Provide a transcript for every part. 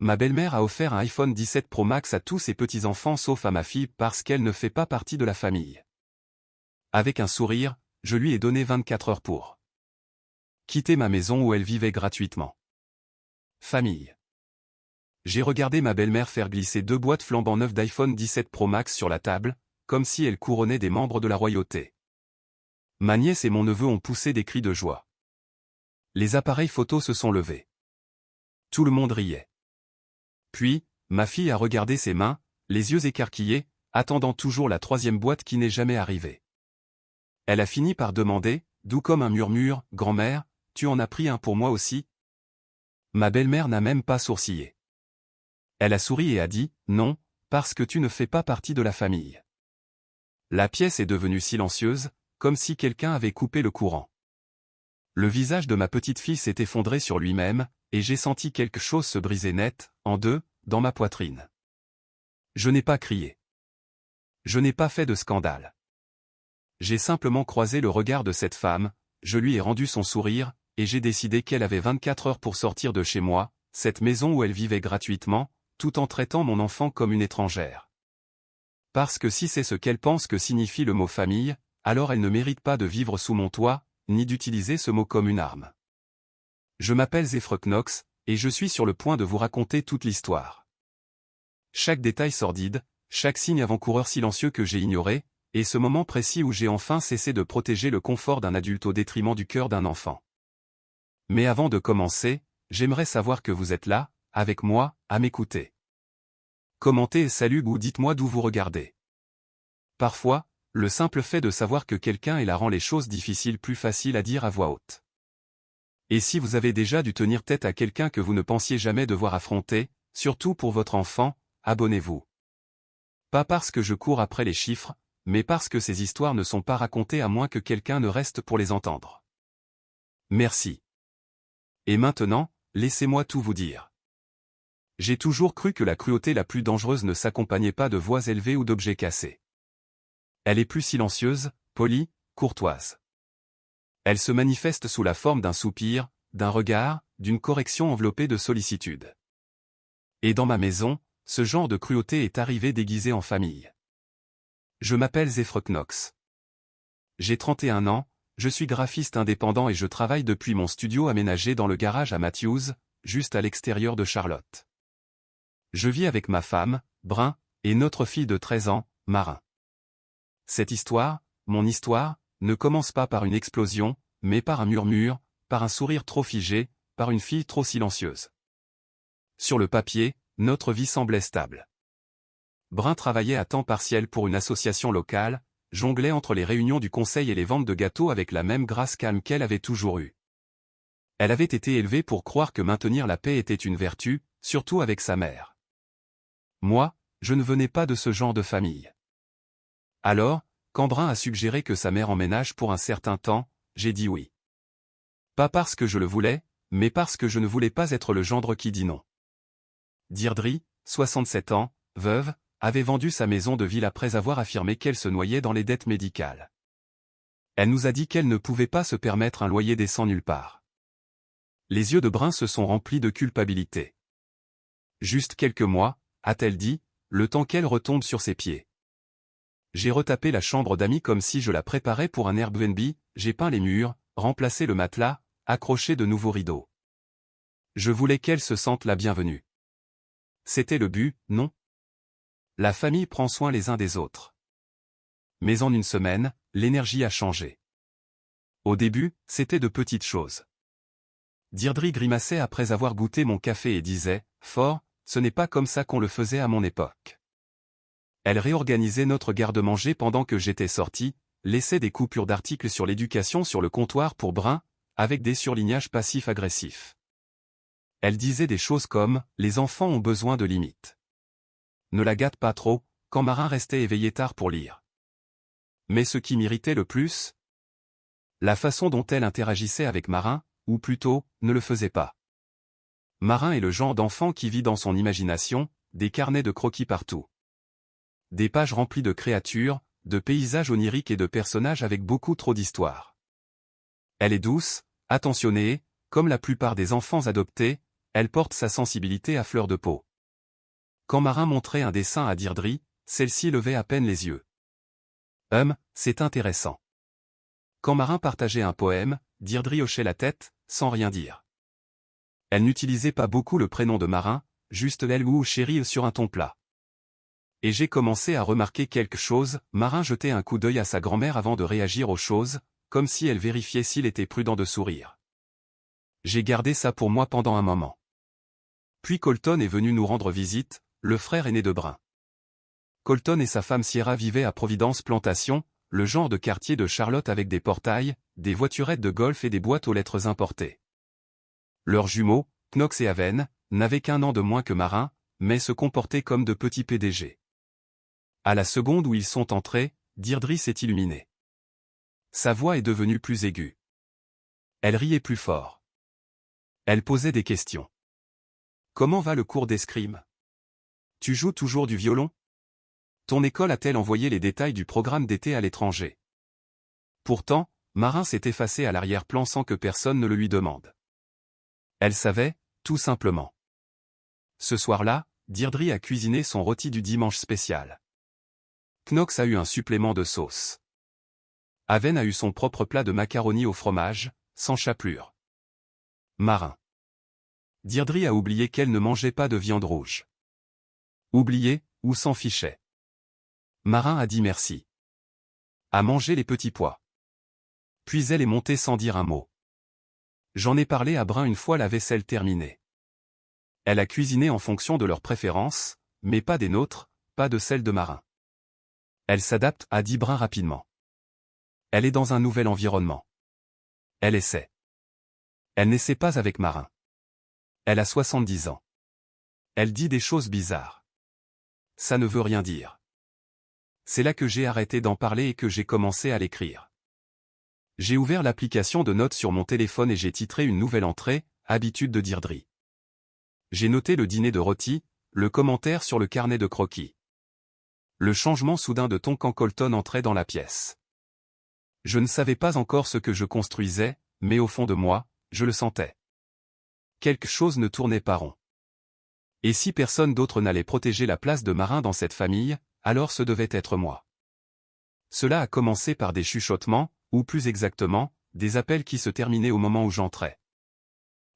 Ma belle-mère a offert un iPhone 17 Pro Max à tous ses petits-enfants sauf à ma fille parce qu'elle ne fait pas partie de la famille. Avec un sourire, je lui ai donné 24 heures pour quitter ma maison où elle vivait gratuitement. Famille. J'ai regardé ma belle-mère faire glisser 2 boîtes flambant neuves d'iPhone 17 Pro Max sur la table, comme si elle couronnait des membres de la royauté. Ma nièce et mon neveu ont poussé des cris de joie. Les appareils photos se sont levés. Tout le monde riait. Puis, ma fille a regardé ses mains, les yeux écarquillés, attendant toujours la 3e boîte qui n'est jamais arrivée. Elle a fini par demander, doux comme un murmure, « Grand-mère, tu en as pris un pour moi aussi ?» Ma belle-mère n'a même pas sourcillé. Elle a souri et a dit, « Non, parce que tu ne fais pas partie de la famille. » La pièce est devenue silencieuse, comme si quelqu'un avait coupé le courant. Le visage de ma petite fille s'est effondré sur lui-même, et j'ai senti quelque chose se briser net, en deux, dans ma poitrine. Je n'ai pas crié. Je n'ai pas fait de scandale. J'ai simplement croisé le regard de cette femme, je lui ai rendu son sourire, et j'ai décidé qu'elle avait 24 heures pour sortir de chez moi, cette maison où elle vivait gratuitement, tout en traitant mon enfant comme une étrangère. Parce que si c'est ce qu'elle pense que signifie le mot famille, alors elle ne mérite pas de vivre sous mon toit, ni d'utiliser ce mot comme une arme. Je m'appelle Zephrek Knox, et je suis sur le point de vous raconter toute l'histoire. Chaque détail sordide, chaque signe avant-coureur silencieux que j'ai ignoré, et ce moment précis où j'ai enfin cessé de protéger le confort d'un adulte au détriment du cœur d'un enfant. Mais avant de commencer, j'aimerais savoir que vous êtes là, avec moi, à m'écouter. Commentez et salut ou dites-moi d'où vous regardez. Parfois, le simple fait de savoir que quelqu'un est là rend les choses difficiles plus faciles à dire à voix haute. Et si vous avez déjà dû tenir tête à quelqu'un que vous ne pensiez jamais devoir affronter, surtout pour votre enfant, abonnez-vous. Pas parce que je cours après les chiffres, mais parce que ces histoires ne sont pas racontées à moins que quelqu'un ne reste pour les entendre. Merci. Et maintenant, laissez-moi tout vous dire. J'ai toujours cru que la cruauté la plus dangereuse ne s'accompagnait pas de voix élevées ou d'objets cassés. Elle est plus silencieuse, polie, courtoise. Elle se manifeste sous la forme d'un soupir, d'un regard, d'une correction enveloppée de sollicitude. Et dans ma maison, ce genre de cruauté est arrivé déguisé en famille. Je m'appelle Zephrek Knox. J'ai 31 ans, je suis graphiste indépendant et je travaille depuis mon studio aménagé dans le garage à Matthews, juste à l'extérieur de Charlotte. Je vis avec ma femme, Brun, et notre fille de 13 ans, Marin. Cette histoire, mon histoire, ne commence pas par une explosion, mais par un murmure, par un sourire trop figé, par une fille trop silencieuse. Sur le papier, notre vie semblait stable. Brun travaillait à temps partiel pour une association locale, jonglait entre les réunions du conseil et les ventes de gâteaux avec la même grâce calme qu'elle avait toujours eue. Elle avait été élevée pour croire que maintenir la paix était une vertu, surtout avec sa mère. Moi, je ne venais pas de ce genre de famille. Alors, quand Brun a suggéré que sa mère emménage pour un certain temps, j'ai dit oui. Pas parce que je le voulais, mais parce que je ne voulais pas être le gendre qui dit non. Deirdre, 67 ans, veuve, avait vendu sa maison de ville après avoir affirmé qu'elle se noyait dans les dettes médicales. Elle nous a dit qu'elle ne pouvait pas se permettre un loyer décent nulle part. Les yeux de Brun se sont remplis de culpabilité. Juste quelques mois, a-t-elle dit, le temps qu'elle retombe sur ses pieds. J'ai retapé la chambre d'amis comme si je la préparais pour un Airbnb, j'ai peint les murs, remplacé le matelas, accroché de nouveaux rideaux. Je voulais qu'elle se sente la bienvenue. C'était le but, non? La famille prend soin les uns des autres. Mais en une semaine, l'énergie a changé. Au début, c'était de petites choses. Deirdre grimaçait après avoir goûté mon café et disait, « Fort, ce n'est pas comme ça qu'on le faisait à mon époque. » Elle réorganisait notre garde-manger pendant que j'étais sorti, laissait des coupures d'articles sur l'éducation sur le comptoir pour Brun, avec des surlignages passifs-agressifs. Elle disait des choses comme « Les enfants ont besoin de limites. » Ne la gâte pas trop, quand Marin restait éveillé tard pour lire. Mais ce qui m'irritait le plus, la façon dont elle interagissait avec Marin, ou plutôt, ne le faisait pas. Marin est le genre d'enfant qui vit dans son imagination, des carnets de croquis partout. Des pages remplies de créatures, de paysages oniriques et de personnages avec beaucoup trop d'histoire. Elle est douce, attentionnée, comme la plupart des enfants adoptés, Elle porte sa sensibilité à fleur de peau. Quand Marin montrait un dessin à Deirdre, celle-ci levait à peine les yeux. C'est intéressant. Quand Marin partageait un poème, Deirdre hochait la tête, sans rien dire. Elle n'utilisait pas beaucoup le prénom de Marin, juste elle ou chérie sur un ton plat. Et j'ai commencé à remarquer quelque chose, Marin jetait un coup d'œil à sa grand-mère avant de réagir aux choses, comme si elle vérifiait s'il était prudent de sourire. J'ai gardé ça pour moi pendant un moment. Puis Colton est venu nous rendre visite, le frère aîné de Brun. Colton et sa femme Sierra vivaient à Providence Plantation, le genre de quartier de Charlotte avec des portails, des voiturettes de golf et des boîtes aux lettres importées. Leurs jumeaux, Knox et Haven, n'avaient qu'un an de moins que Marin, mais se comportaient comme de petits PDG. À la seconde où ils sont entrés, Deirdre s'est illuminée. Sa voix est devenue plus aiguë. Elle riait plus fort. Elle posait des questions. Comment va le cours d'escrime? Tu joues toujours du violon? Ton école a-t-elle envoyé les détails du programme d'été à l'étranger? Pourtant, Marin s'est effacé à l'arrière-plan sans que personne ne le lui demande. Elle savait, tout simplement. Ce soir-là, Deirdre a cuisiné son rôti du dimanche spécial. Knox a eu un supplément de sauce. Haven a eu son propre plat de macaroni au fromage, sans chapelure. Marin. Deirdre a oublié qu'elle ne mangeait pas de viande rouge. Oublié, ou s'en fichait. Marin a dit merci. A mangé les petits pois. Puis elle est montée sans dire un mot. J'en ai parlé à Brun une fois la vaisselle terminée. Elle a cuisiné en fonction de leurs préférences, mais pas des nôtres, pas de celles de Marin. Elle s'adapte, a dit Brun rapidement. Elle est dans un nouvel environnement. Elle essaie. Elle n'essaie pas avec Marin. Elle a 70 ans. Elle dit des choses bizarres. Ça ne veut rien dire. C'est là que j'ai arrêté d'en parler et que j'ai commencé à l'écrire. J'ai ouvert l'application de notes sur mon téléphone et j'ai titré une nouvelle entrée, Habitude de Deirdre. J'ai noté le dîner de rôti, le commentaire sur le carnet de croquis. Le changement soudain de ton quand Colton entrait dans la pièce. Je ne savais pas encore ce que je construisais, mais au fond de moi, je le sentais. Quelque chose ne tournait pas rond. Et si personne d'autre n'allait protéger la place de Marin dans cette famille, alors ce devait être moi. Cela a commencé par des chuchotements, ou plus exactement, des appels qui se terminaient au moment où j'entrais.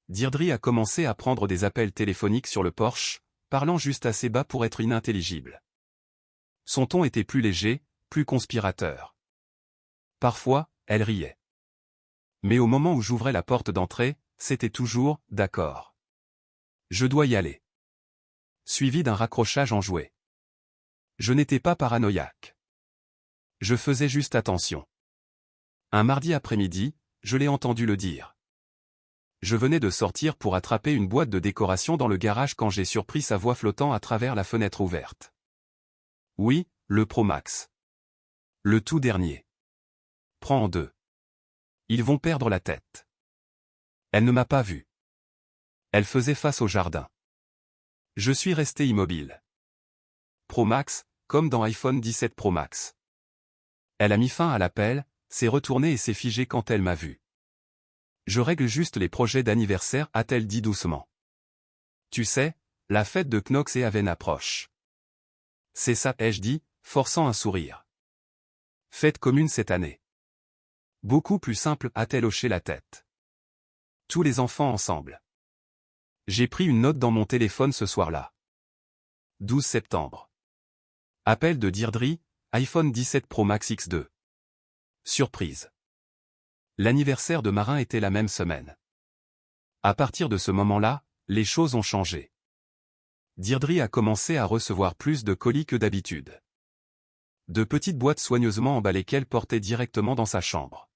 Deirdre a commencé à prendre des appels téléphoniques sur le porche, parlant juste assez bas pour être inintelligible. Son ton était plus léger, plus conspirateur. Parfois, elle riait. Mais au moment où j'ouvrais la porte d'entrée, c'était toujours « d'accord. Je dois y aller », suivi d'un raccrochage enjoué. Je n'étais pas paranoïaque. Je faisais juste attention. Un mardi après-midi, je l'ai entendu le dire. Je venais de sortir pour attraper une boîte de décoration dans le garage quand j'ai surpris sa voix flottant à travers la fenêtre ouverte. Oui, le Pro Max. Le tout dernier. Prends en deux. Ils vont perdre la tête. Elle ne m'a pas vu. Elle faisait face au jardin. Je suis resté immobile. Pro Max, comme dans iPhone 17 Pro Max. Elle a mis fin à l'appel, s'est retournée et s'est figée quand elle m'a vu. Je règle juste les projets d'anniversaire, a-t-elle dit doucement. Tu sais, la fête de Knox et Haven approche. C'est ça, ai-je dit, forçant un sourire. Fête commune cette année. Beaucoup plus simple, a-t-elle hoché la tête. Tous les enfants ensemble. J'ai pris une note dans mon téléphone ce soir-là. 12 septembre. Appel de Deirdre, iPhone 17 Pro Max X2. Surprise. L'anniversaire de Marin était la même semaine. À partir de ce moment-là, les choses ont changé. Deirdre a commencé à recevoir plus de colis que d'habitude. De petites boîtes soigneusement emballées qu'elle portait directement dans sa chambre.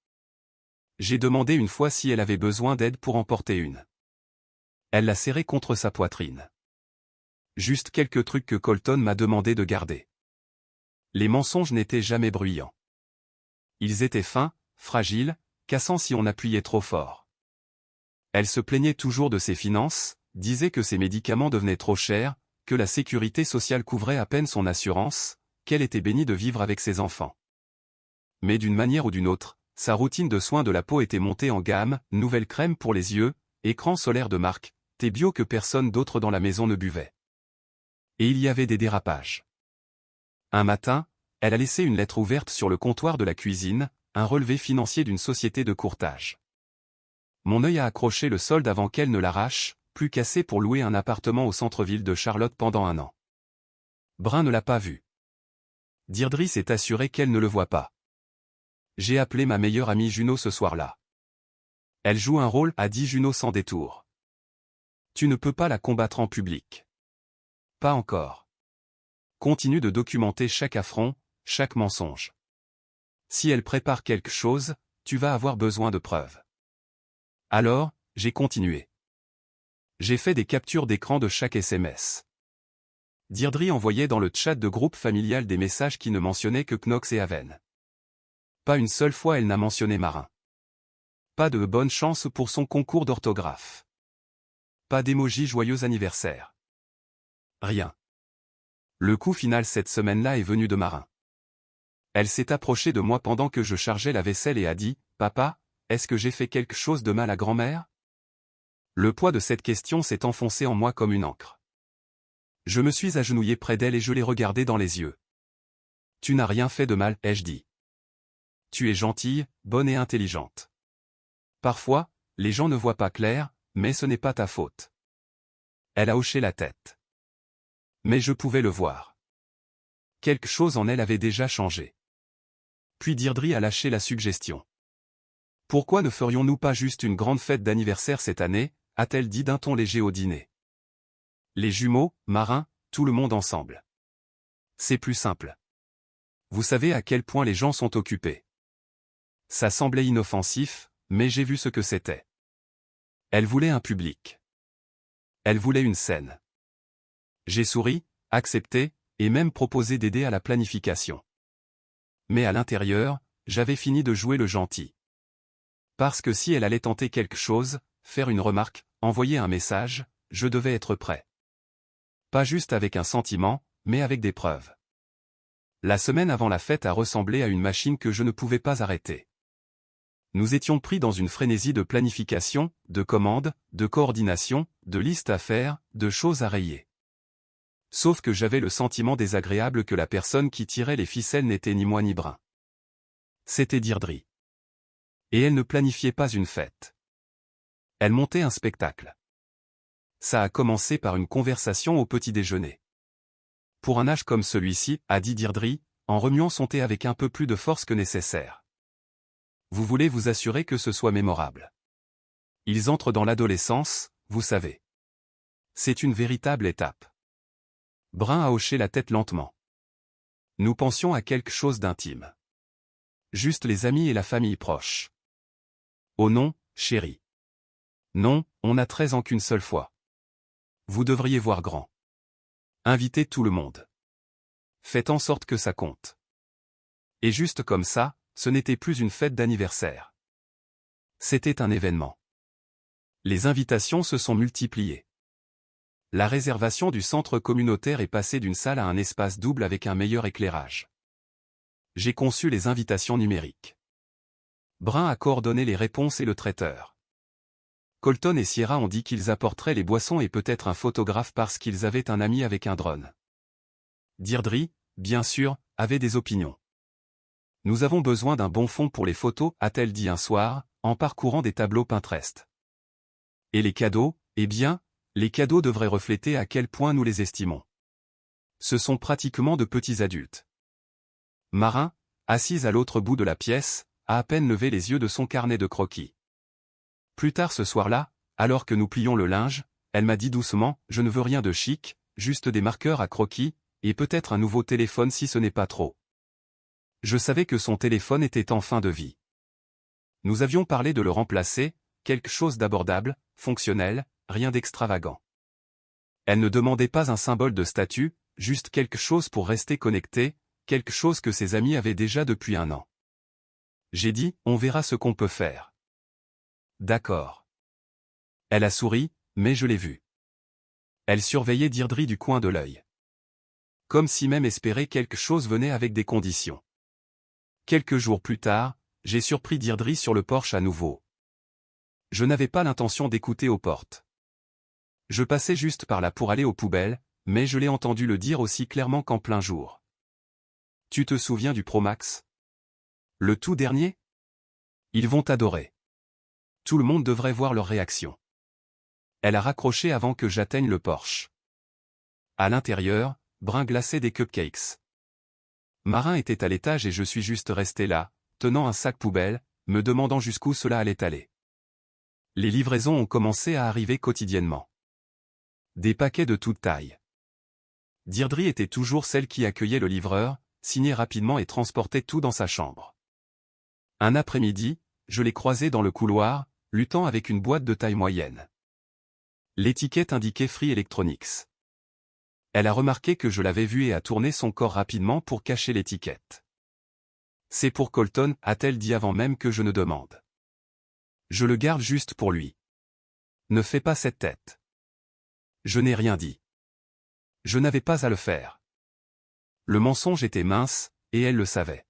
J'ai demandé une fois si elle avait besoin d'aide pour en porter une. Elle l'a serrée contre sa poitrine. Juste quelques trucs que Colton m'a demandé de garder. Les mensonges n'étaient jamais bruyants. Ils étaient fins, fragiles, cassant si on appuyait trop fort. Elle se plaignait toujours de ses finances, disait que ses médicaments devenaient trop chers, que la sécurité sociale couvrait à peine son assurance, qu'elle était bénie de vivre avec ses enfants. Mais d'une manière ou d'une autre, sa routine de soins de la peau était montée en gamme, nouvelle crème pour les yeux, écran solaire de marque, thé bio que personne d'autre dans la maison ne buvait. Et il y avait des dérapages. Un matin, elle a laissé une lettre ouverte sur le comptoir de la cuisine, un relevé financier d'une société de courtage. Mon œil a accroché le solde avant qu'elle ne l'arrache, plus qu'assez pour louer un appartement au centre-ville de Charlotte pendant 1 an. Brun ne l'a pas vu. Deirdre s'est assurée qu'elle ne le voit pas. J'ai appelé ma meilleure amie Juno ce soir-là. Elle joue un rôle, a dit Juno sans détour. Tu ne peux pas la combattre en public. Pas encore. Continue de documenter chaque affront, chaque mensonge. Si elle prépare quelque chose, tu vas avoir besoin de preuves. Alors, j'ai continué. J'ai fait des captures d'écran de chaque SMS. Deirdre envoyait dans le chat de groupe familial des messages qui ne mentionnaient que Knox et Haven. Pas une seule fois elle n'a mentionné Marin. Pas de bonne chance pour son concours d'orthographe. Pas d'émoji joyeux anniversaire. Rien. Le coup final cette semaine-là est venu de Marin. Elle s'est approchée de moi pendant que je chargeais la vaisselle et a dit « Papa, est-ce que j'ai fait quelque chose de mal à grand-mère ?» Le poids de cette question s'est enfoncé en moi comme une encre. Je me suis agenouillé près d'elle et je l'ai regardée dans les yeux. « Tu n'as rien fait de mal, ai-je dit. Tu es gentille, bonne et intelligente. Parfois, les gens ne voient pas clair, mais ce n'est pas ta faute. » Elle a hoché la tête. Mais je pouvais le voir. Quelque chose en elle avait déjà changé. Puis Deirdre a lâché la suggestion. « Pourquoi ne ferions-nous pas juste une grande fête d'anniversaire cette année ?» a-t-elle dit d'un ton léger au dîner. Les jumeaux, Marin, tout le monde ensemble. C'est plus simple. Vous savez à quel point les gens sont occupés. Ça semblait inoffensif, mais j'ai vu ce que c'était. Elle voulait un public. Elle voulait une scène. J'ai souri, accepté, et même proposé d'aider à la planification. Mais à l'intérieur, j'avais fini de jouer le gentil. Parce que si elle allait tenter quelque chose, faire une remarque, envoyer un message, je devais être prêt. Pas juste avec un sentiment, mais avec des preuves. La semaine avant la fête a ressemblé à une machine que je ne pouvais pas arrêter. Nous étions pris dans une frénésie de planification, de commandes, de coordination, de listes à faire, de choses à rayer. Sauf que j'avais le sentiment désagréable que la personne qui tirait les ficelles n'était ni moi ni Brun. C'était Deirdre. Et elle ne planifiait pas une fête. Elle montait un spectacle. Ça a commencé par une conversation au petit déjeuner. Pour un âge comme celui-ci, a dit Deirdre, en remuant son thé avec un peu plus de force que nécessaire. Vous voulez vous assurer que ce soit mémorable. Ils entrent dans l'adolescence, vous savez. C'est une véritable étape. Brun a hoché la tête lentement. Nous pensions à quelque chose d'intime. Juste les amis et la famille proche. Oh non, chérie. Non, on n'a 13 ans qu'une seule fois. Vous devriez voir grand. Invitez tout le monde. Faites en sorte que ça compte. Et juste comme ça, ce n'était plus une fête d'anniversaire. C'était un événement. Les invitations se sont multipliées. La réservation du centre communautaire est passée d'une salle à un espace double avec un meilleur éclairage. J'ai conçu les invitations numériques. Brun a coordonné les réponses et le traiteur. Colton et Sierra ont dit qu'ils apporteraient les boissons et peut-être un photographe parce qu'ils avaient un ami avec un drone. Deirdre, bien sûr, avait des opinions. Nous avons besoin d'un bon fond pour les photos, a-t-elle dit un soir, en parcourant des tableaux Pinterest. Et les cadeaux, eh bien, les cadeaux devraient refléter à quel point nous les estimons. Ce sont pratiquement de petits adultes. Marin, assise à l'autre bout de la pièce, a à peine levé les yeux de son carnet de croquis. Plus tard ce soir-là, alors que nous plions le linge, elle m'a dit doucement « Je ne veux rien de chic, juste des marqueurs à croquis, et peut-être un nouveau téléphone si ce n'est pas trop. » Je savais que son téléphone était en fin de vie. Nous avions parlé de le remplacer, quelque chose d'abordable, fonctionnel, rien d'extravagant. Elle ne demandait pas un symbole de statut, juste quelque chose pour rester connecté, quelque chose que ses amis avaient déjà depuis 1 an. J'ai dit « On verra ce qu'on peut faire. » D'accord. Elle a souri, mais je l'ai vue. Elle surveillait Deirdre du coin de l'œil. Comme si même espérait quelque chose venait avec des conditions. Quelques jours plus tard, j'ai surpris Deirdre sur le porche à nouveau. Je n'avais pas l'intention d'écouter aux portes. Je passais juste par là pour aller aux poubelles, mais je l'ai entendu le dire aussi clairement qu'en plein jour. Tu te souviens du Pro Max? Le tout dernier? Ils vont adorer. Tout le monde devrait voir leur réaction. Elle a raccroché avant que j'atteigne le porche. À l'intérieur, Brun glaçait des cupcakes. Marin était à l'étage et je suis juste resté là, tenant un sac poubelle, me demandant jusqu'où cela allait aller. Les livraisons ont commencé à arriver quotidiennement. Des paquets de toute taille. Deirdre était toujours celle qui accueillait le livreur, signait rapidement et transportait tout dans sa chambre. Un après-midi, je l'ai croisée dans le couloir, luttant avec une boîte de taille moyenne. L'étiquette indiquait Free Electronics. Elle a remarqué que je l'avais vue et a tourné son corps rapidement pour cacher l'étiquette. C'est pour Colton, a-t-elle dit avant même que je ne demande. Je le garde juste pour lui. Ne fais pas cette tête. Je n'ai rien dit. Je n'avais pas à le faire. Le mensonge était mince, et elle le savait.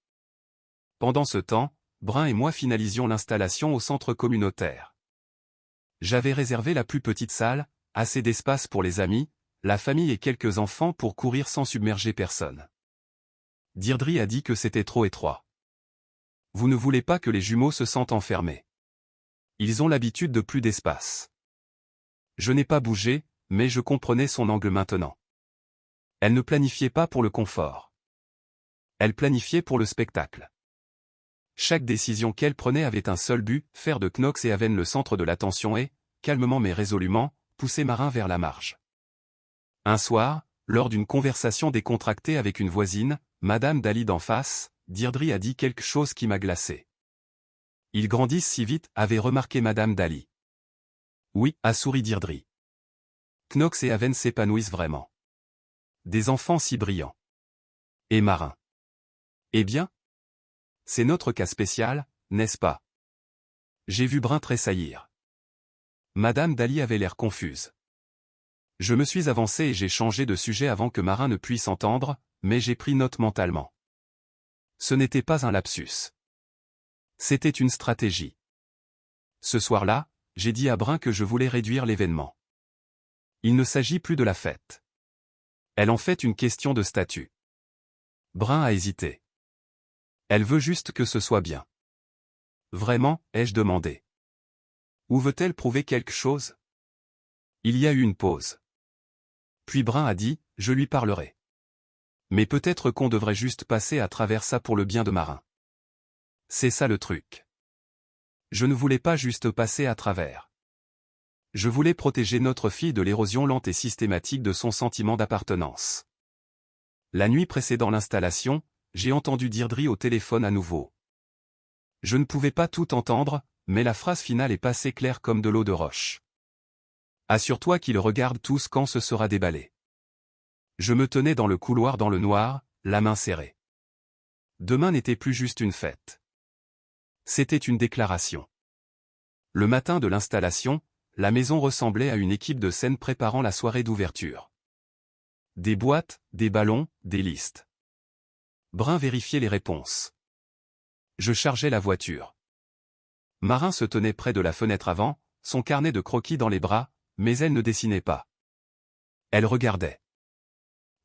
Pendant ce temps, Brun et moi finalisions l'installation au centre communautaire. J'avais réservé la plus petite salle, assez d'espace pour les amis, la famille et quelques enfants pour courir sans submerger personne. Deirdre a dit que c'était trop étroit. Vous ne voulez pas que les jumeaux se sentent enfermés. Ils ont l'habitude de plus d'espace. Je n'ai pas bougé, mais je comprenais son angle maintenant. Elle ne planifiait pas pour le confort. Elle planifiait pour le spectacle. Chaque décision qu'elle prenait avait un seul but, faire de Knox et Haven le centre de l'attention et, calmement mais résolument, pousser Marin vers la marge. Un soir, lors d'une conversation décontractée avec une voisine, Madame Daly d'en face, Deirdre a dit quelque chose qui m'a glacé. Ils grandissent si vite, avait remarqué Madame Daly. Oui, a souri Deirdre. Knox et Haven s'épanouissent vraiment. Des enfants si brillants. Et Marin. Eh bien? C'est notre cas spécial, n'est-ce pas? J'ai vu Brun tressaillir. Madame Daly avait l'air confuse. Je me suis avancé et j'ai changé de sujet avant que Marin ne puisse entendre, mais j'ai pris note mentalement. Ce n'était pas un lapsus. C'était une stratégie. Ce soir-là, j'ai dit à Brun que je voulais réduire l'événement. Il ne s'agit plus de la fête. Elle en fait une question de statut. Brun a hésité. Elle veut juste que ce soit bien. Vraiment, ai-je demandé. Ou veut-elle prouver quelque chose? Il y a eu une pause. Puis Brun a dit, je lui parlerai. Mais peut-être qu'on devrait juste passer à travers ça pour le bien de Marin. C'est ça le truc. Je ne voulais pas juste passer à travers. Je voulais protéger notre fille de l'érosion lente et systématique de son sentiment d'appartenance. La nuit précédant l'installation, j'ai entendu Deirdre au téléphone à nouveau. Je ne pouvais pas tout entendre, mais la phrase finale est passée claire comme de l'eau de roche. Assure-toi qu'ils regardent tous quand ce sera déballé. Je me tenais dans le couloir dans le noir, la main serrée. Demain n'était plus juste une fête. C'était une déclaration. Le matin de l'installation, la maison ressemblait à une équipe de scène préparant la soirée d'ouverture. Des boîtes, des ballons, des listes. Brun vérifiait les réponses. Je chargeais la voiture. Marin se tenait près de la fenêtre avant, son carnet de croquis dans les bras, mais elle ne dessinait pas. Elle regardait.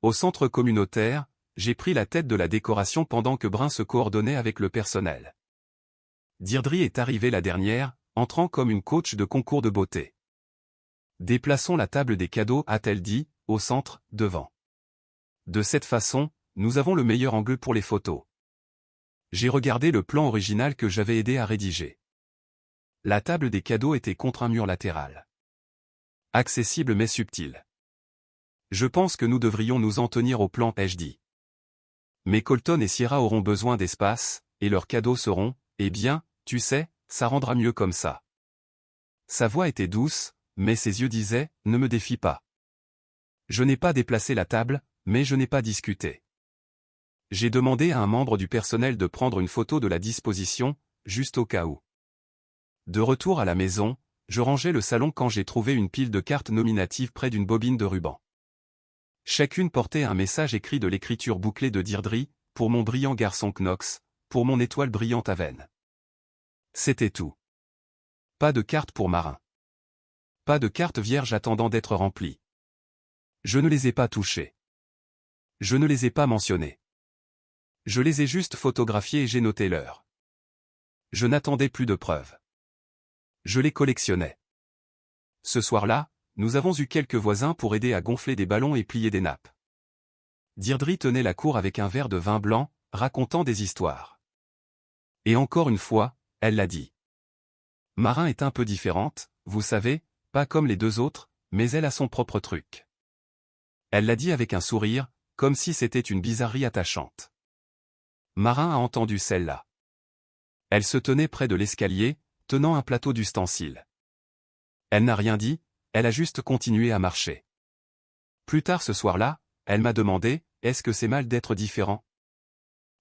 Au centre communautaire, j'ai pris la tête de la décoration pendant que Brun se coordonnait avec le personnel. Deirdre est arrivée la dernière, entrant comme une coach de concours de beauté. Déplaçons la table des cadeaux, a-t-elle dit, au centre, devant. De cette façon, nous avons le meilleur angle pour les photos. J'ai regardé le plan original que j'avais aidé à rédiger. La table des cadeaux était contre un mur latéral. Accessible mais subtil. Je pense que nous devrions nous en tenir au plan, ai-je dit. Mais Colton et Sierra auront besoin d'espace, et leurs cadeaux seront, eh bien, tu sais, ça rendra mieux comme ça. Sa voix était douce, mais ses yeux disaient, ne me défie pas. Je n'ai pas déplacé la table, mais je n'ai pas discuté. J'ai demandé à un membre du personnel de prendre une photo de la disposition, juste au cas où. De retour à la maison, je rangeais le salon quand j'ai trouvé une pile de cartes nominatives près d'une bobine de ruban. Chacune portait un message écrit de l'écriture bouclée de Deirdre, pour mon brillant garçon Knox, pour mon étoile brillante Haven. C'était tout. Pas de carte pour Marin. Pas de cartes vierges attendant d'être remplies. Je ne les ai pas touchées. Je ne les ai pas mentionnées. Je les ai juste photographiées et j'ai noté l'heure. Je n'attendais plus de preuves. Je les collectionnais. Ce soir-là, nous avons eu quelques voisins pour aider à gonfler des ballons et plier des nappes. Deirdre tenait la cour avec un verre de vin blanc, racontant des histoires. Et encore une fois, elle l'a dit. Marin est un peu différente, vous savez, pas comme les deux autres, mais elle a son propre truc. Elle l'a dit avec un sourire, comme si c'était une bizarrerie attachante. Marin a entendu celle-là. Elle se tenait près de l'escalier, tenant un plateau d'ustensiles. Elle n'a rien dit, elle a juste continué à marcher. Plus tard ce soir-là, elle m'a demandé, est-ce que c'est mal d'être différent?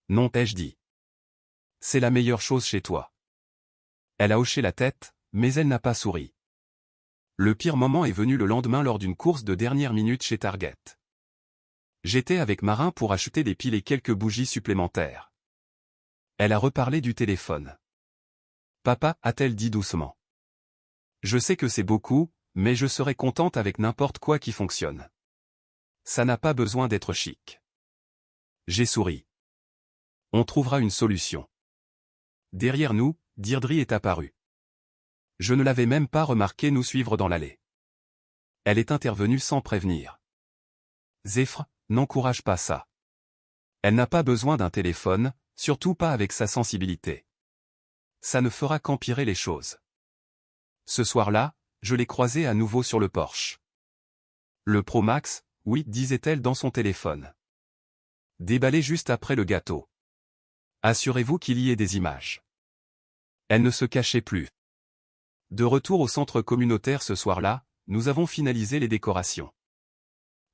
Non, ai-je dit. C'est la meilleure chose chez toi. Elle a hoché la tête, mais elle n'a pas souri. Le pire moment est venu le lendemain lors d'une course de dernière minute chez Target. J'étais avec Marin pour acheter des piles et quelques bougies supplémentaires. Elle a reparlé du téléphone. Papa, a-t-elle dit doucement. Je sais que c'est beaucoup, mais je serais contente avec n'importe quoi qui fonctionne. Ça n'a pas besoin d'être chic. J'ai souri. On trouvera une solution. Derrière nous, Deirdre est apparue. Je ne l'avais même pas remarqué nous suivre dans l'allée. Elle est intervenue sans prévenir. Zéphyr, n'encourage pas ça. Elle n'a pas besoin d'un téléphone, surtout pas avec sa sensibilité. Ça ne fera qu'empirer les choses. Ce soir-là, je l'ai croisée à nouveau sur le porche. Le Pro Max, oui, disait-elle dans son téléphone. Déballé juste après le gâteau. Assurez-vous qu'il y ait des images. Elle ne se cachait plus. De retour au centre communautaire ce soir-là, nous avons finalisé les décorations.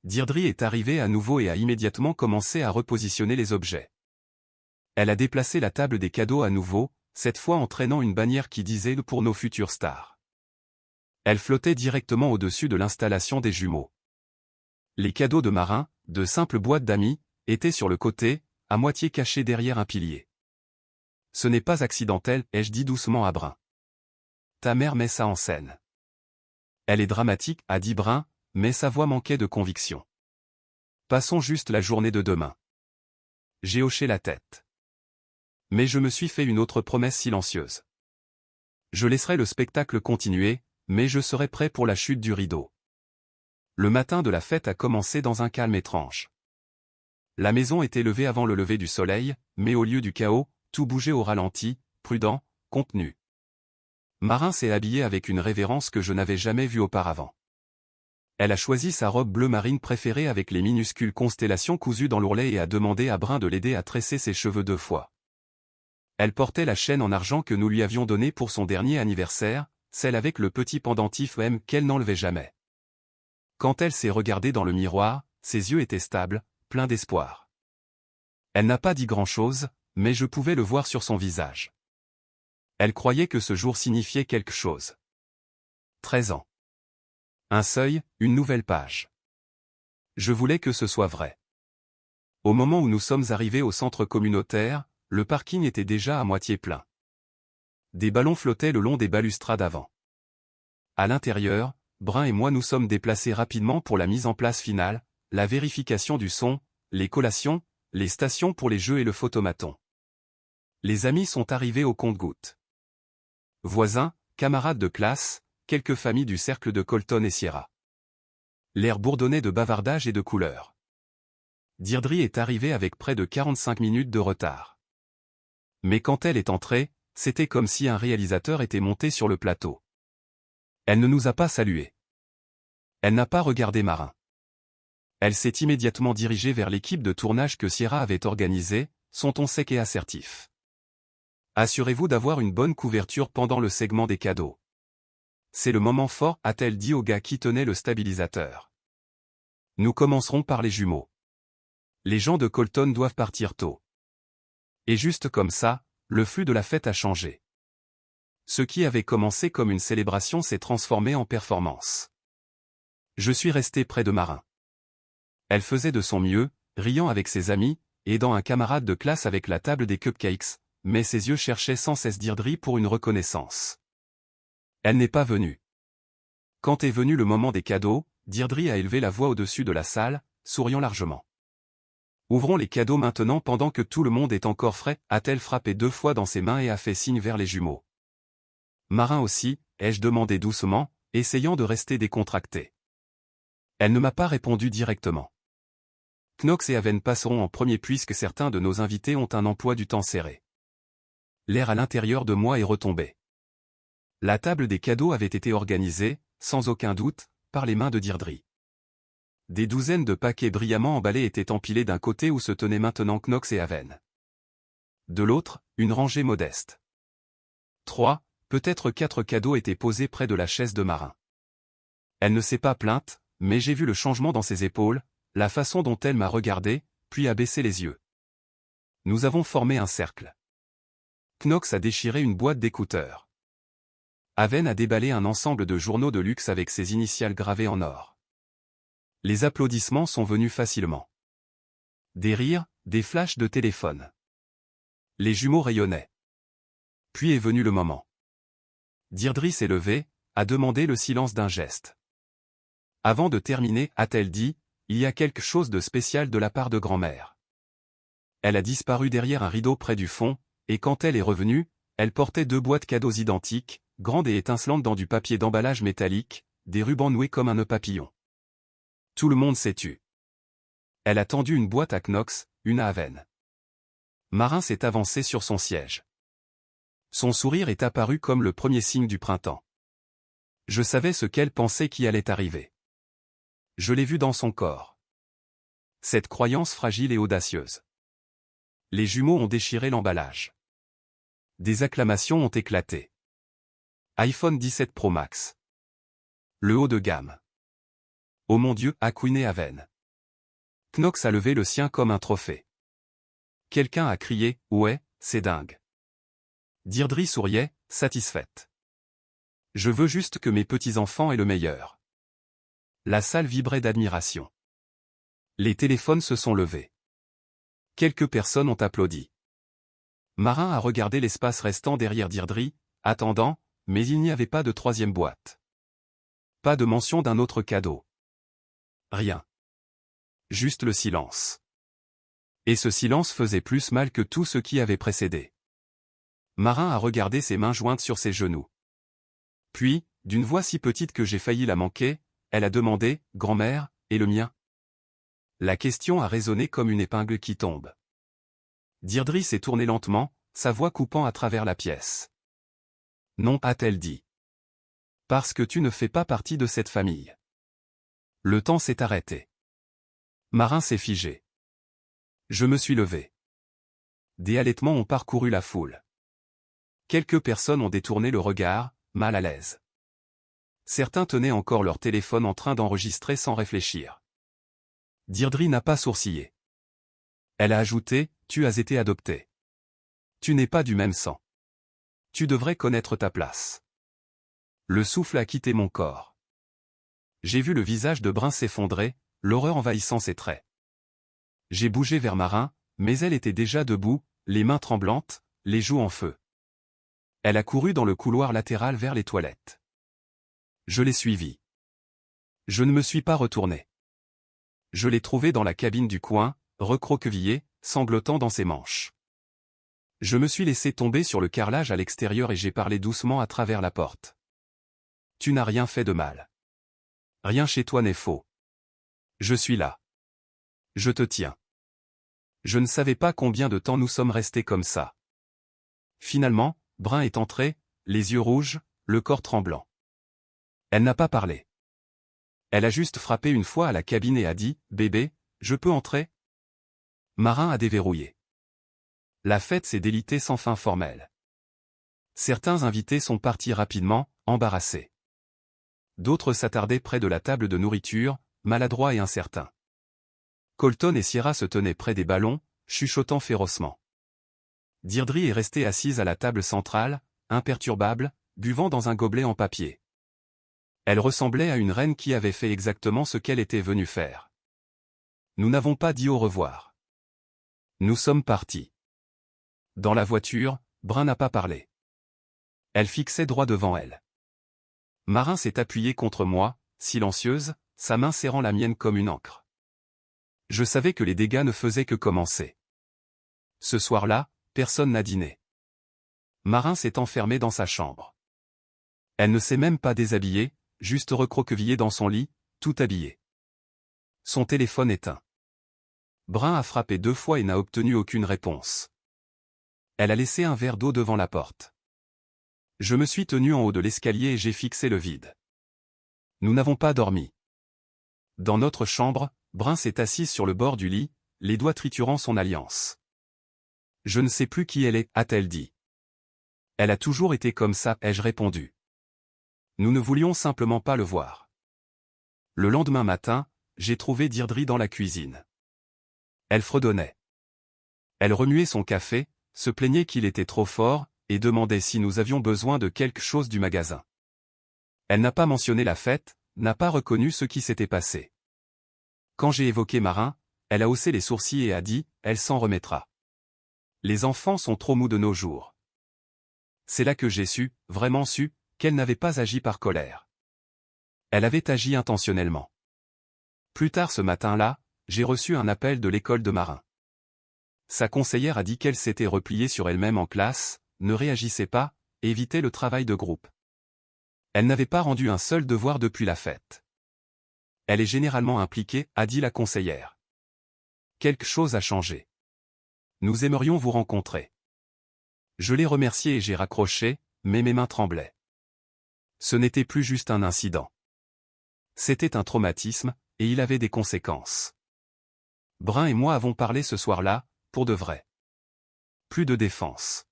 Deirdre est arrivée à nouveau et a immédiatement commencé à repositionner les objets. Elle a déplacé la table des cadeaux à nouveau, cette fois en traînant une bannière qui disait « Pour nos futures stars ». Elle flottait directement au-dessus de l'installation des jumeaux. Les cadeaux de Marin, de simples boîtes d'amis, étaient sur le côté, à moitié cachés derrière un pilier. Ce n'est pas accidentel, ai-je dit doucement à Brun. Ta mère met ça en scène. Elle est dramatique, a dit Brun, mais sa voix manquait de conviction. Passons juste la journée de demain. J'ai hoché la tête. Mais je me suis fait une autre promesse silencieuse. Je laisserai le spectacle continuer, mais je serai prêt pour la chute du rideau. Le matin de la fête a commencé dans un calme étrange. La maison était levée avant le lever du soleil, mais au lieu du chaos, tout bougeait au ralenti, prudent, contenu. Marin s'est habillée avec une révérence que je n'avais jamais vue auparavant. Elle a choisi sa robe bleu marine préférée avec les minuscules constellations cousues dans l'ourlet et a demandé à Brun de l'aider à tresser ses cheveux 2 fois. Elle portait la chaîne en argent que nous lui avions donnée pour son dernier anniversaire, celle avec le petit pendentif M qu'elle n'enlevait jamais. Quand elle s'est regardée dans le miroir, ses yeux étaient stables, pleins d'espoir. Elle n'a pas dit grand-chose, mais je pouvais le voir sur son visage. Elle croyait que ce jour signifiait quelque chose. 13 ans. Un seuil, une nouvelle page. Je voulais que ce soit vrai. Au moment où nous sommes arrivés au centre communautaire, le parking était déjà à moitié plein. Des ballons flottaient le long des balustrades avant. À l'intérieur, Brun et moi nous sommes déplacés rapidement pour la mise en place finale, la vérification du son, les collations, les stations pour les jeux et le photomaton. Les amis sont arrivés au compte-gouttes. Voisins, camarades de classe, quelques familles du cercle de Colton et Sierra. L'air bourdonnait de bavardage et de couleurs. Deirdre est arrivée avec près de 45 minutes de retard. Mais quand elle est entrée, c'était comme si un réalisateur était monté sur le plateau. Elle ne nous a pas salués. Elle n'a pas regardé Marin. Elle s'est immédiatement dirigée vers l'équipe de tournage que Sierra avait organisée, son ton sec et assertif. Assurez-vous d'avoir une bonne couverture pendant le segment des cadeaux. C'est le moment fort, a-t-elle dit au gars qui tenait le stabilisateur. Nous commencerons par les jumeaux. Les gens de Colton doivent partir tôt. Et juste comme ça, le flux de la fête a changé. Ce qui avait commencé comme une célébration s'est transformé en performance. Je suis resté près de Marin. Elle faisait de son mieux, riant avec ses amis, aidant un camarade de classe avec la table des cupcakes, mais ses yeux cherchaient sans cesse Deirdre pour une reconnaissance. Elle n'est pas venue. Quand est venu le moment des cadeaux, Deirdre a élevé la voix au-dessus de la salle, souriant largement. Ouvrons les cadeaux maintenant pendant que tout le monde est encore frais, a-t-elle frappé 2 fois dans ses mains et a fait signe vers les jumeaux. Marin aussi, ai-je demandé doucement, essayant de rester décontracté. Elle ne m'a pas répondu directement. Knox et Haven passeront en premier puisque certains de nos invités ont un emploi du temps serré. L'air à l'intérieur de moi est retombé. La table des cadeaux avait été organisée, sans aucun doute, par les mains de Deirdre. Des douzaines de paquets brillamment emballés étaient empilés d'un côté où se tenaient maintenant Knox et Haven. De l'autre, une rangée modeste. 3, peut-être 4 cadeaux étaient posés près de la chaise de Marin. Elle ne s'est pas plainte, mais j'ai vu le changement dans ses épaules, la façon dont elle m'a regardé, puis a baissé les yeux. Nous avons formé un cercle. Knox a déchiré une boîte d'écouteurs. Haven a déballé un ensemble de journaux de luxe avec ses initiales gravées en or. Les applaudissements sont venus facilement. Des rires, des flashs de téléphone. Les jumeaux rayonnaient. Puis est venu le moment. Deirdre s'est levée, a demandé le silence d'un geste. Avant de terminer, a-t-elle dit, il y a quelque chose de spécial de la part de grand-mère. Elle a disparu derrière un rideau près du fond, et quand elle est revenue, elle portait 2 boîtes cadeaux identiques, grandes et étincelantes dans du papier d'emballage métallique, des rubans noués comme un nœud papillon. Tout le monde s'est tu. Elle a tendu une boîte à Knox, une à Haven. Marin s'est avancé sur son siège. Son sourire est apparu comme le premier signe du printemps. Je savais ce qu'elle pensait qui allait arriver. Je l'ai vu dans son corps. Cette croyance fragile et audacieuse. Les jumeaux ont déchiré l'emballage. Des acclamations ont éclaté. iPhone 17 Pro Max. Le haut de gamme. Oh mon Dieu, a couiné Haven. Knox a levé le sien comme un trophée. Quelqu'un a crié, ouais, c'est dingue. Deirdre souriait, satisfaite. Je veux juste que mes petits-enfants aient le meilleur. La salle vibrait d'admiration. Les téléphones se sont levés. Quelques personnes ont applaudi. Marin a regardé l'espace restant derrière Deirdre, attendant, mais il n'y avait pas de 3e boîte. Pas de mention d'un autre cadeau. Rien. Juste le silence. Et ce silence faisait plus mal que tout ce qui avait précédé. Marin a regardé ses mains jointes sur ses genoux. Puis, d'une voix si petite que j'ai failli la manquer, elle a demandé, « Grand-mère, et le mien ?» La question a résonné comme une épingle qui tombe. Deirdre s'est tournée lentement, sa voix coupant à travers la pièce. « Non, a-t-elle dit. Parce que tu ne fais pas partie de cette famille. » Le temps s'est arrêté. Marin s'est figé. Je me suis levé. Des halètements ont parcouru la foule. Quelques personnes ont détourné le regard, mal à l'aise. Certains tenaient encore leur téléphone en train d'enregistrer sans réfléchir. Deirdre n'a pas sourcillé. Elle a ajouté, « Tu as été adopté. Tu n'es pas du même sang. Tu devrais connaître ta place. » Le souffle a quitté mon corps. J'ai vu le visage de Brun s'effondrer, l'horreur envahissant ses traits. J'ai bougé vers Marin, mais elle était déjà debout, les mains tremblantes, les joues en feu. Elle a couru dans le couloir latéral vers les toilettes. Je l'ai suivie. Je ne me suis pas retourné. Je l'ai trouvée dans la cabine du coin, recroquevillée, sanglotant dans ses manches. Je me suis laissé tomber sur le carrelage à l'extérieur et j'ai parlé doucement à travers la porte. Tu n'as rien fait de mal. Rien chez toi n'est faux. Je suis là. Je te tiens. Je ne savais pas combien de temps nous sommes restés comme ça. Finalement, Brun est entré, les yeux rouges, le corps tremblant. Elle n'a pas parlé. Elle a juste frappé une fois à la cabine et a dit, « Bébé, je peux entrer ?» Marin a déverrouillé. La fête s'est délitée sans fin formelle. Certains invités sont partis rapidement, embarrassés. D'autres s'attardaient près de la table de nourriture, maladroits et incertains. Colton et Sierra se tenaient près des ballons, chuchotant férocement. Deirdre est restée assise à la table centrale, imperturbable, buvant dans un gobelet en papier. Elle ressemblait à une reine qui avait fait exactement ce qu'elle était venue faire. Nous n'avons pas dit au revoir. Nous sommes partis. Dans la voiture, Brun n'a pas parlé. Elle fixait droit devant elle. Marin s'est appuyée contre moi, silencieuse, sa main serrant la mienne comme une ancre. Je savais que les dégâts ne faisaient que commencer. Ce soir-là, personne n'a dîné. Marin s'est enfermée dans sa chambre. Elle ne s'est même pas déshabillée, juste recroquevillée dans son lit, tout habillée. Son téléphone éteint. Brun a frappé 2 fois et n'a obtenu aucune réponse. Elle a laissé un verre d'eau devant la porte. Je me suis tenu en haut de l'escalier et j'ai fixé le vide. Nous n'avons pas dormi. Dans notre chambre, Brun s'est assise sur le bord du lit, les doigts triturant son alliance. Je ne sais plus qui elle est, a-t-elle dit. Elle a toujours été comme ça, ai-je répondu. Nous ne voulions simplement pas le voir. Le lendemain matin, j'ai trouvé Deirdre dans la cuisine. Elle fredonnait. Elle remuait son café, se plaignait qu'il était trop fort, et demandait si nous avions besoin de quelque chose du magasin. Elle n'a pas mentionné la fête, n'a pas reconnu ce qui s'était passé. Quand j'ai évoqué Marin, elle a haussé les sourcils et a dit, elle s'en remettra. Les enfants sont trop mous de nos jours. C'est là que j'ai su, vraiment su, qu'elle n'avait pas agi par colère. Elle avait agi intentionnellement. Plus tard ce matin-là, j'ai reçu un appel de l'école de Marin. Sa conseillère a dit qu'elle s'était repliée sur elle-même en classe, ne réagissait pas, évitait le travail de groupe. Elle n'avait pas rendu un seul devoir depuis la fête. Elle est généralement impliquée, a dit la conseillère. Quelque chose a changé. Nous aimerions vous rencontrer. Je l'ai remercié et j'ai raccroché, mais mes mains tremblaient. Ce n'était plus juste un incident. C'était un traumatisme, et il avait des conséquences. Brun et moi avons parlé ce soir-là, pour de vrai. Plus de défense.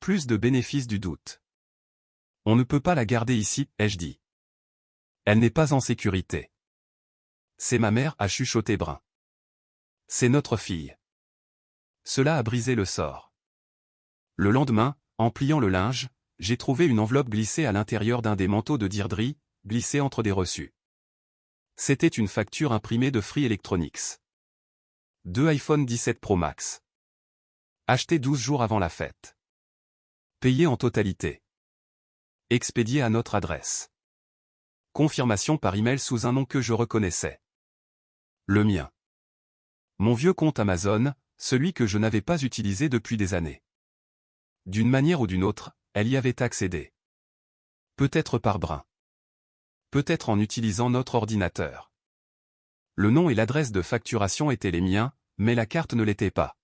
Plus de bénéfice du doute. On ne peut pas la garder ici, ai-je dit. Elle n'est pas en sécurité. C'est ma mère, a chuchoté Brun. C'est notre fille. Cela a brisé le sort. Le lendemain, en pliant le linge, j'ai trouvé une enveloppe glissée à l'intérieur d'un des manteaux de Deirdre, glissée entre des reçus. C'était une facture imprimée de Free Electronics. 2 iPhone 17 Pro Max. Acheté 12 jours avant la fête. Payé en totalité. Expédié à notre adresse. Confirmation par email sous un nom que je reconnaissais. Le mien. Mon vieux compte Amazon, celui que je n'avais pas utilisé depuis des années. D'une manière ou d'une autre, elle y avait accédé. Peut-être par Brun. Peut-être en utilisant notre ordinateur. Le nom et l'adresse de facturation étaient les miens, mais la carte ne l'était pas.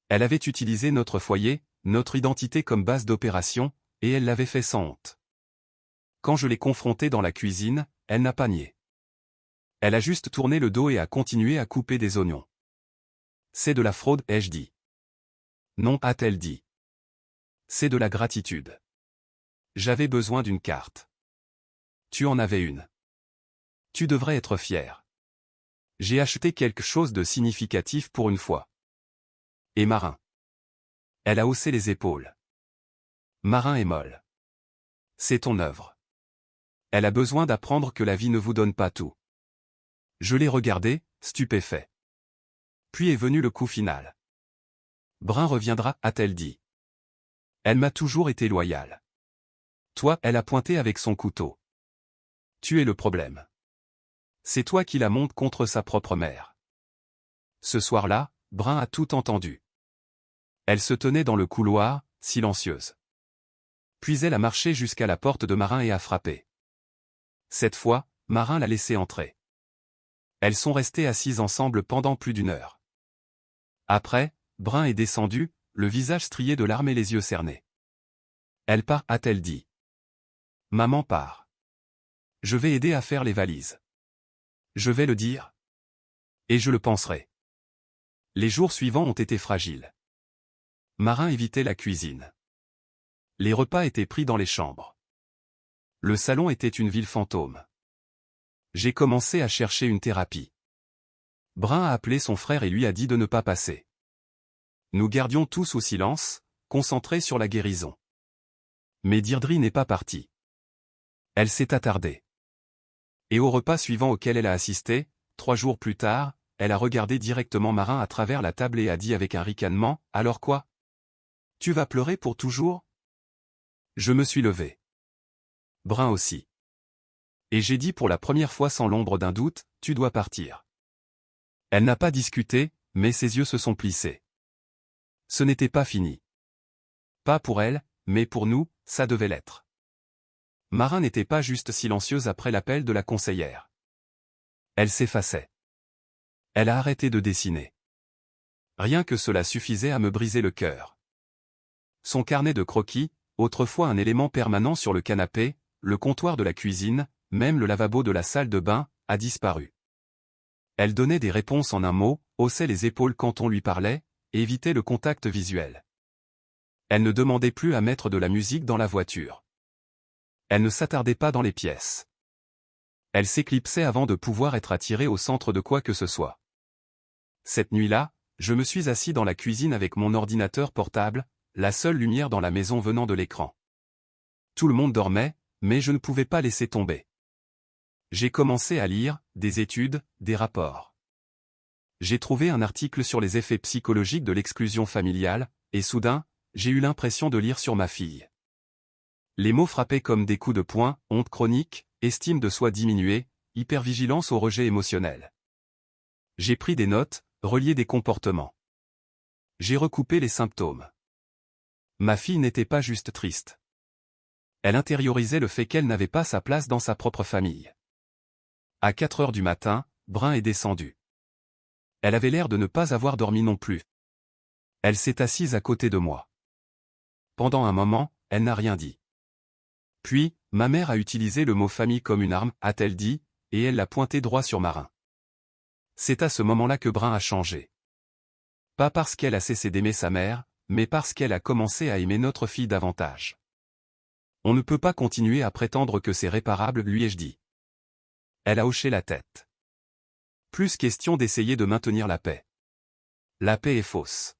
Elle avait utilisé notre foyer, notre identité comme base d'opération, et elle l'avait fait sans honte. Quand je l'ai confrontée dans la cuisine, elle n'a pas nié. Elle a juste tourné le dos et a continué à couper des oignons. C'est de la fraude, ai-je dit. Non, a-t-elle dit. C'est de la gratitude. J'avais besoin d'une carte. Tu en avais une. Tu devrais être fier. J'ai acheté quelque chose de significatif pour une fois. Et Marin. Elle a haussé les épaules. Marin est molle. C'est ton œuvre. Elle a besoin d'apprendre que la vie ne vous donne pas tout. Je l'ai regardé, stupéfait. Puis est venu le coup final. Brun reviendra, a-t-elle dit. Elle m'a toujours été loyale. Toi, elle a pointé avec son couteau. Tu es le problème. C'est toi qui la monte contre sa propre mère. Ce soir-là, Brun a tout entendu. Elle se tenait dans le couloir, silencieuse. Puis elle a marché jusqu'à la porte de Marin et a frappé. Cette fois, Marin l'a laissée entrer. Elles sont restées assises ensemble pendant plus d'1 heure. Après, Brun est descendu, le visage strié de larmes et les yeux cernés. Elle part, a-t-elle dit. Maman part. Je vais aider à faire les valises. Je vais le dire. Et je le penserai. Les jours suivants ont été fragiles. Marin évitait la cuisine. Les repas étaient pris dans les chambres. Le salon était une ville fantôme. J'ai commencé à chercher une thérapie. Brun a appelé son frère et lui a dit de ne pas passer. Nous gardions tous au silence, concentrés sur la guérison. Mais Deirdre n'est pas partie. Elle s'est attardée. Et au repas suivant auquel elle a assisté, 3 jours plus tard, elle a regardé directement Marin à travers la table et a dit avec un ricanement, « Alors quoi? Tu vas pleurer pour toujours ?» Je me suis levé. Brun aussi. Et j'ai dit pour la première fois sans l'ombre d'un doute, tu dois partir. Elle n'a pas discuté, mais ses yeux se sont plissés. Ce n'était pas fini. Pas pour elle, mais pour nous, ça devait l'être. Marin n'était pas juste silencieuse après l'appel de la conseillère. Elle s'effaçait. Elle a arrêté de dessiner. Rien que cela suffisait à me briser le cœur. Son carnet de croquis, autrefois un élément permanent sur le canapé, le comptoir de la cuisine, même le lavabo de la salle de bain, a disparu. Elle donnait des réponses en un mot, haussait les épaules quand on lui parlait, et évitait le contact visuel. Elle ne demandait plus à mettre de la musique dans la voiture. Elle ne s'attardait pas dans les pièces. Elle s'éclipsait avant de pouvoir être attirée au centre de quoi que ce soit. Cette nuit-là, je me suis assis dans la cuisine avec mon ordinateur portable, la seule lumière dans la maison venant de l'écran. Tout le monde dormait, mais je ne pouvais pas laisser tomber. J'ai commencé à lire, des études, des rapports. J'ai trouvé un article sur les effets psychologiques de l'exclusion familiale, et soudain, j'ai eu l'impression de lire sur ma fille. Les mots frappaient comme des coups de poing, honte chronique, estime de soi diminuée, hypervigilance au rejet émotionnel. J'ai pris des notes, relié des comportements. J'ai recoupé les symptômes. Ma fille n'était pas juste triste. Elle intériorisait le fait qu'elle n'avait pas sa place dans sa propre famille. À 4 heures du matin, Brun est descendu. Elle avait l'air de ne pas avoir dormi non plus. Elle s'est assise à côté de moi. Pendant un moment, elle n'a rien dit. Puis, ma mère a utilisé le mot famille comme une arme, a-t-elle dit, et elle l'a pointé droit sur Marin. C'est à ce moment-là que Brun a changé. Pas parce qu'elle a cessé d'aimer sa mère, mais parce qu'elle a commencé à aimer notre fille davantage. On ne peut pas continuer à prétendre que c'est réparable, lui ai-je dit. Elle a hoché la tête. Plus question d'essayer de maintenir la paix. La paix est fausse.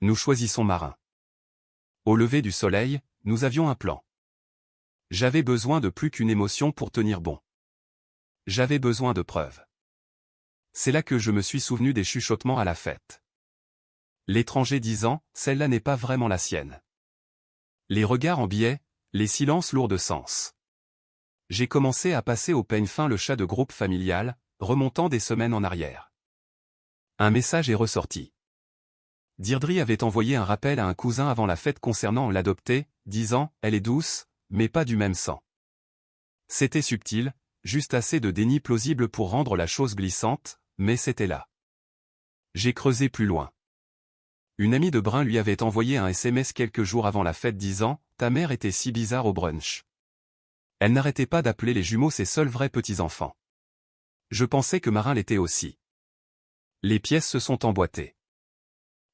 Nous choisissons Marin. Au lever du soleil, nous avions un plan. J'avais besoin de plus qu'une émotion pour tenir bon. J'avais besoin de preuves. C'est là que je me suis souvenu des chuchotements à la fête. L'étranger disant, celle-là n'est pas vraiment la sienne. Les regards en biais, les silences lourds de sens. J'ai commencé à passer au peigne fin le chat de groupe familial, remontant des semaines en arrière. Un message est ressorti. Deirdre avait envoyé un rappel à un cousin avant la fête concernant l'adoptée, disant « Elle est douce, mais pas du même sang ». C'était subtil, juste assez de déni plausible pour rendre la chose glissante, mais c'était là. J'ai creusé plus loin. Une amie de Brun lui avait envoyé un SMS quelques jours avant la fête disant « Ta mère était si bizarre au brunch ». Elle n'arrêtait pas d'appeler les jumeaux ses seuls vrais petits-enfants. Je pensais que Marin l'était aussi. Les pièces se sont emboîtées.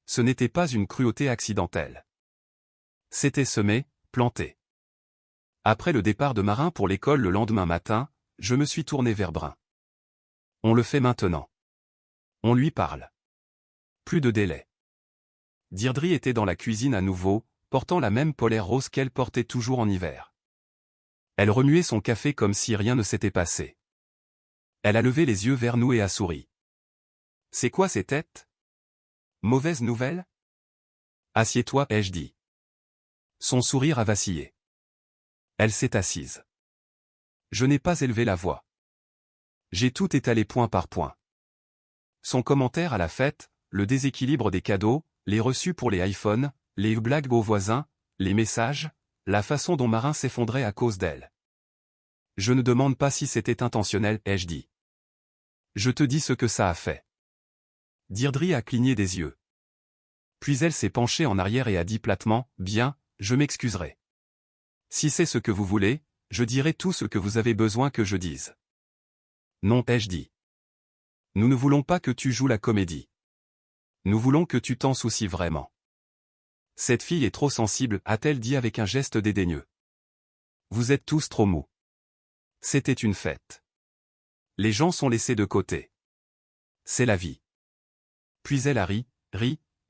Ce n'était pas une cruauté accidentelle. C'était semé, planté. Après le départ de Marin pour l'école le lendemain matin, je me suis tourné vers Brun. On le fait maintenant. On lui parle. Plus de délai. Deirdre était dans la cuisine à nouveau, portant la même polaire rose qu'elle portait toujours en hiver. Elle remuait son café comme si rien ne s'était passé. Elle a levé les yeux vers nous et a souri. « C'est quoi ces têtes ? Mauvaise nouvelle ? » « Assieds-toi, ai-je dit. » Son sourire a vacillé. Elle s'est assise. Je n'ai pas élevé la voix. J'ai tout étalé point par point. Son commentaire à la fête, le déséquilibre des cadeaux, les reçus pour les iPhones, les blagues aux voisins, les messages, la façon dont Marin s'effondrait à cause d'elle. Je ne demande pas si c'était intentionnel, ai-je dit. Je te dis ce que ça a fait. Deirdre a cligné des yeux. Puis elle s'est penchée en arrière et a dit platement, « Bien, je m'excuserai. Si c'est ce que vous voulez, je dirai tout ce que vous avez besoin que je dise. » Non, ai-je dit. Nous ne voulons pas que tu joues la comédie. Nous voulons que tu t'en soucies vraiment. Cette fille est trop sensible, a-t-elle dit avec un geste dédaigneux. Vous êtes tous trop mous. C'était une fête. Les gens sont laissés de côté. C'est la vie. Puis elle a ri,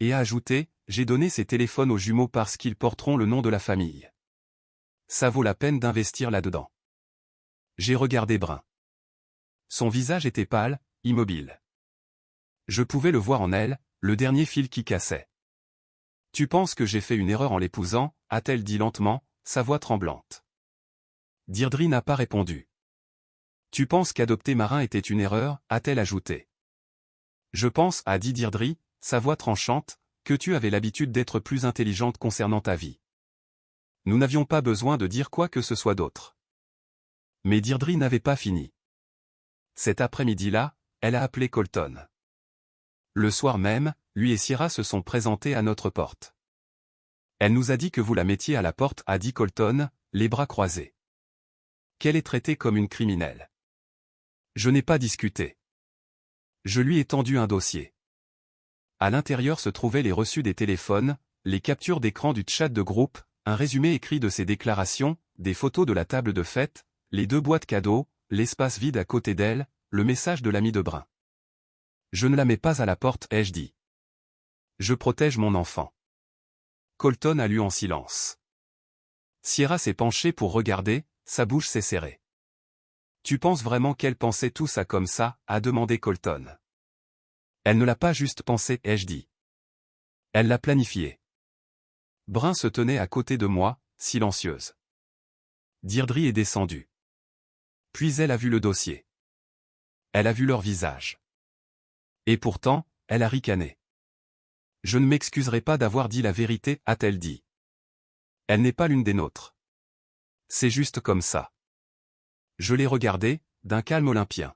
et a ajouté, j'ai donné ces téléphones aux jumeaux parce qu'ils porteront le nom de la famille. Ça vaut la peine d'investir là-dedans. J'ai regardé Brun. Son visage était pâle, immobile. Je pouvais le voir en elle, le dernier fil qui cassait. Tu penses que j'ai fait une erreur en l'épousant, a-t-elle dit lentement, sa voix tremblante. Deirdre n'a pas répondu. Tu penses qu'adopter Marin était une erreur, a-t-elle ajouté. Je pense, a dit Deirdre, sa voix tranchante, que tu avais l'habitude d'être plus intelligente concernant ta vie. Nous n'avions pas besoin de dire quoi que ce soit d'autre. Mais Deirdre n'avait pas fini. Cet après-midi-là, elle a appelé Colton. Le soir même, lui et Sierra se sont présentés à notre porte. Elle nous a dit que vous la mettiez à la porte, a dit Colton, les bras croisés. Qu'elle est traitée comme une criminelle. Je n'ai pas discuté. Je lui ai tendu un dossier. À l'intérieur se trouvaient les reçus des téléphones, les captures d'écran du chat de groupe, un résumé écrit de ses déclarations, des photos de la table de fête, les 2 boîtes cadeaux, l'espace vide à côté d'elle, le message de l'ami de Brun. Je ne la mets pas à la porte, ai-je dit. Je protège mon enfant. Colton a lu en silence. Sierra s'est penchée pour regarder, sa bouche s'est serrée. Tu penses vraiment qu'elle pensait tout ça comme ça, a demandé Colton. Elle ne l'a pas juste pensé, ai-je dit. Elle l'a planifié. Brun se tenait à côté de moi, silencieuse. Deirdre est descendue. Puis elle a vu le dossier. Elle a vu leur visage. Et pourtant, elle a ricané. Je ne m'excuserai pas d'avoir dit la vérité, a-t-elle dit. Elle n'est pas l'une des nôtres. C'est juste comme ça. Je l'ai regardée, d'un calme olympien.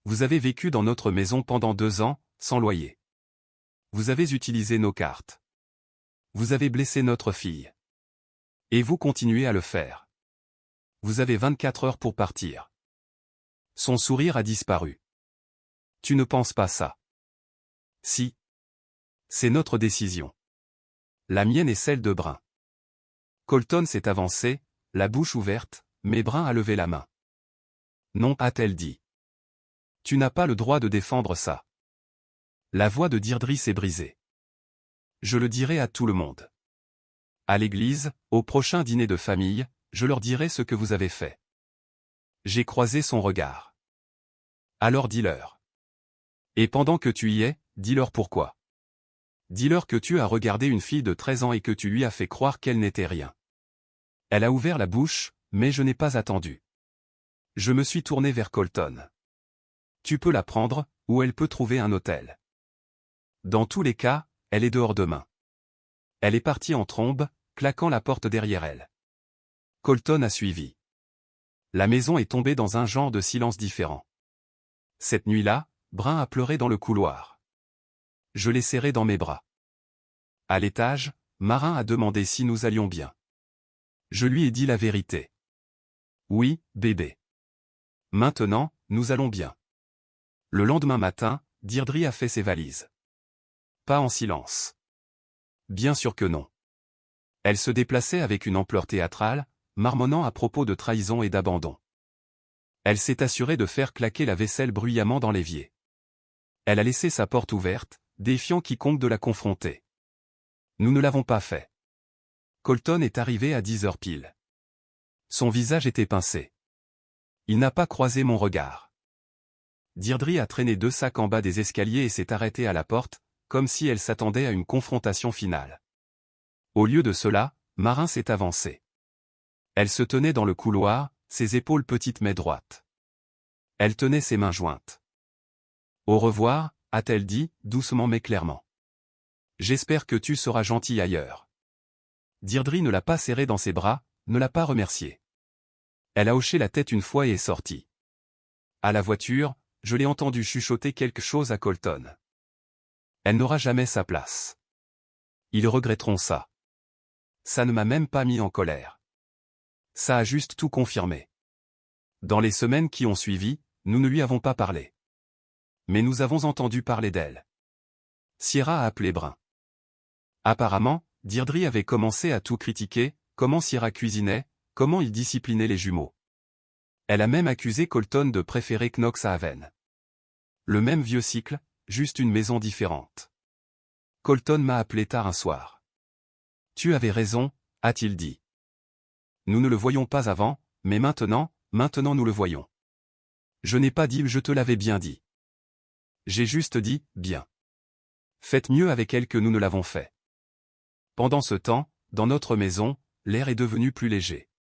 Vous avez vécu dans notre maison pendant 2 ans, sans loyer. Vous avez utilisé nos cartes. Vous avez blessé notre fille. Et vous continuez à le faire. Vous avez 24 heures pour partir. Son sourire a disparu. Tu ne penses pas ça. Si. C'est notre décision. La mienne et celle de Brun. Colton s'est avancé, la bouche ouverte, mais Brun a levé la main. Non, a-t-elle dit. Tu n'as pas le droit de défendre ça. La voix de Deirdre s'est brisée. Je le dirai à tout le monde. À l'église, au prochain dîner de famille, je leur dirai ce que vous avez fait. J'ai croisé son regard. Alors dis-leur. Et pendant que tu y es, dis-leur pourquoi. Dis-leur que tu as regardé une fille de 13 ans et que tu lui as fait croire qu'elle n'était rien. Elle a ouvert la bouche, mais je n'ai pas attendu. Je me suis tourné vers Colton. Tu peux la prendre, ou elle peut trouver un hôtel. Dans tous les cas, elle est dehors demain. Elle est partie en trombe, claquant la porte derrière elle. Colton a suivi. La maison est tombée dans un genre de silence différent. Cette nuit-là, Brun a pleuré dans le couloir. Je l'ai serré dans mes bras. À l'étage, Marin a demandé si nous allions bien. Je lui ai dit la vérité. Oui, bébé. Maintenant, nous allons bien. Le lendemain matin, Deirdre a fait ses valises. Pas en silence. Bien sûr que non. Elle se déplaçait avec une ampleur théâtrale, marmonnant à propos de trahison et d'abandon. Elle s'est assurée de faire claquer la vaisselle bruyamment dans l'évier. Elle a laissé sa porte ouverte, défiant quiconque de la confronter. Nous ne l'avons pas fait. Colton est arrivé à 10 heures pile. Son visage était pincé. Il n'a pas croisé mon regard. Deirdre a traîné 2 sacs en bas des escaliers et s'est arrêtée à la porte, comme si elle s'attendait à une confrontation finale. Au lieu de cela, Marin s'est avancé. Elle se tenait dans le couloir, ses épaules petites mais droites. Elle tenait ses mains jointes. Au revoir, a-t-elle dit, doucement mais clairement. J'espère que tu seras gentil ailleurs. Deirdre ne l'a pas serré dans ses bras, ne l'a pas remercié. Elle a hoché la tête une fois et est sortie. À la voiture, je l'ai entendu chuchoter quelque chose à Colton. Elle n'aura jamais sa place. Ils regretteront ça. Ça ne m'a même pas mis en colère. Ça a juste tout confirmé. Dans les semaines qui ont suivi, nous ne lui avons pas parlé. Mais nous avons entendu parler d'elle. Sierra a appelé Brun. Apparemment, Deirdre avait commencé à tout critiquer, comment Sierra cuisinait, comment il disciplinait les jumeaux. Elle a même accusé Colton de préférer Knox à Haven. Le même vieux cycle, juste une maison différente. Colton m'a appelé tard un soir. Tu avais raison, a-t-il dit. Nous ne le voyions pas avant, mais maintenant nous le voyons. Je n'ai pas dit je te l'avais bien dit. J'ai juste dit, bien. Faites mieux avec elle que nous ne l'avons fait. Pendant ce temps, dans notre maison, l'air est devenu plus léger.